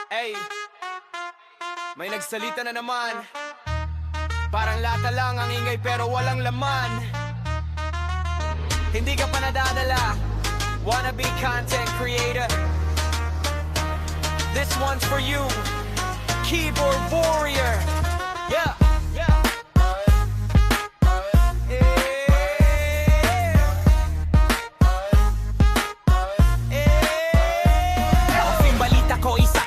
Ay, may nagsalita na naman. Parang lata lang ang ingay pero walang laman. Hindi ka pa nadadala. Wanna be content creator. This one's for you, keyboard warrior. Yeah.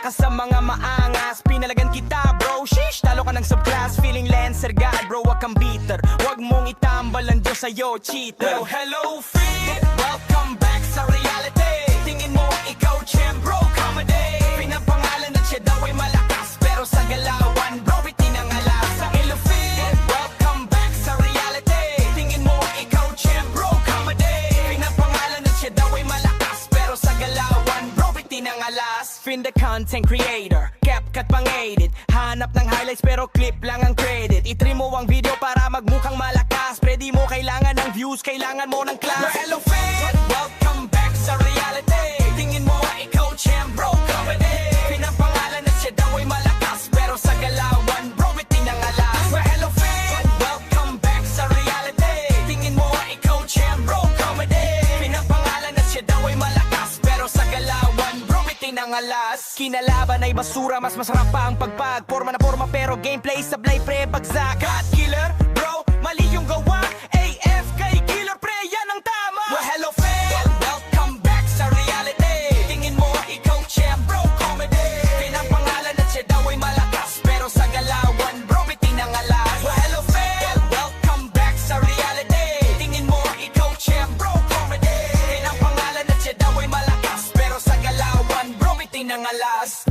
Sa mga maangas, pinalagan kita bro. Sheesh, talo ka ng subclass, feeling Lancer God bro, wag kang bitter. Wag mong itambal ang Diyos sa'yo, cheater. Well, hello feed, welcome back sa reality. Tingin mo ikaw champ bro, comedy. Pinapangalan at siya daw ay malakas, pero sa galawan bro, itinangalas. Sa hello feed, welcome back sa reality. Tingin mo ikaw champ bro, comedy. Pinapangalan at siya daw ay malakas, pero sa galawan bro, itinangalas. Fin the content creator, CapCut pang-edit. Hanap ng highlights pero clip lang ang credit. I-trim mo ang video para magmukhang malakas. Pre, di mo kailangan ng views, kailangan mo ng class. Well, hello fan, welcome back sa reality. Tingin mo ikaw champ bro, comedy. Pinapangalan na siya daw ay malakas, pero sa galawan bro, itinangalas. Well, hello fan, welcome back sa reality. Tingin mo ikaw champ bro, comedy. Pinapangalan na siya daw ay malakas, pero sa galawan bro, itinangalas. Kinalaban ay basura, mas masarap pa ang pagpag. Forma na forma pero gameplay sablay pre bagsak. God killer bro, mali yung gawa. AF kay killer pre, yan ang tama. Well, hello fan, welcome back sa reality. Tingin mo ikaw champ bro, comedy. Pinapangalan at siya daw ay malakas, pero sa galawan bro, itinangalas. Well, hello fan, welcome back sa reality. Tingin mo ikaw champ bro, comedy. Pinapangalan at siya daw ay malakas, pero sa galawan bro, itinangalas.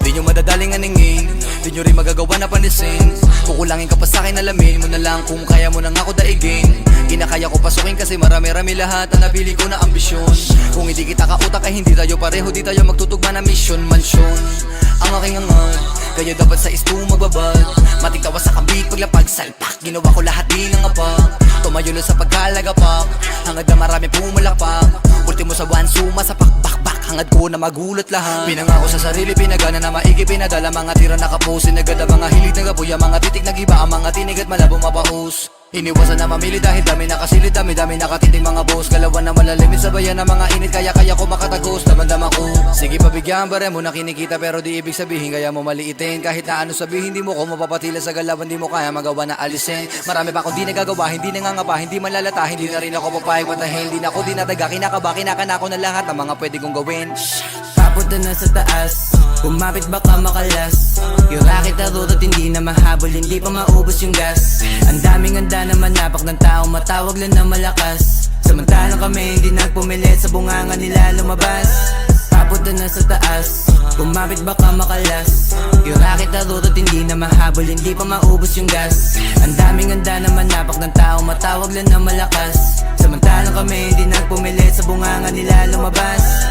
Di nyo madadaling aningin, di nyo rin magagawa na panisin. Kukulangin ka pa sa'kin, alamin mo na lang kung kaya mo nang ako daigin. Kinakaya ko pasukin kasi marami-rami lahat ang napili ko na ambisyon. Kung hindi kita kautak ay hindi tayo pareho, di tayo magtutugma na mission, mansyon. Ang aking angad, kaya dapat sa isto magbabad. Matigtawa sa kabit, paglapag, salpak. Ginawa ko lahat di nangapak. Tumayo na sa pagkalagapak, hangad na marami pumalakpak. Ultimo sa one, suma sa pakbakbak. Hangad ko na magulat lahat. Pinangako sa sarili, pinagana na maigi, pinadala. Mga tira nakapusin, agad ang mga hilig ng kapuya. Mga titik nag-iba, ang mga tinig at malabong mapaus. Iniwasan na mamili dahil dami nakasilid, dami nakatiting mga boss. Galawan na malalimit sa bayan ng mga init, kaya ko makatagos, damandama ko. Sige pabigyan, bare mo na kinikita pero di ibig sabihin kaya mo maliitin. Kahit na ano sabihin, di mo ko mapapatila sa galawan, di mo kaya magawa na alisin. Marami pa akong di nagagawa, hindi nangangapa, hindi malalata. Hindi na rin ako papayag patahin, hindi na ako dinadaga. Kinakaba, kinakana ko na lahat ng mga pwede kong gawin. Papunta na sa taas, kumapit baka makalas. Yung racket na root at hindi na mahabol, hindi pa maubos yung gas. Ang daming handa na manapak ng taong matawag lang na malakas. Samantalang kami hindi nagpumilit, sa bunganga nila lumabas. Papunta na sa taas, kumapit baka makalas. Yung racket na root at hindi na mahabol, hindi pa maubos yung gas. Ang daming handa na manapak ng taong matawag lang na malakas. Samantalang kami hindi nagpumilit, sa bunganga nila lumabas.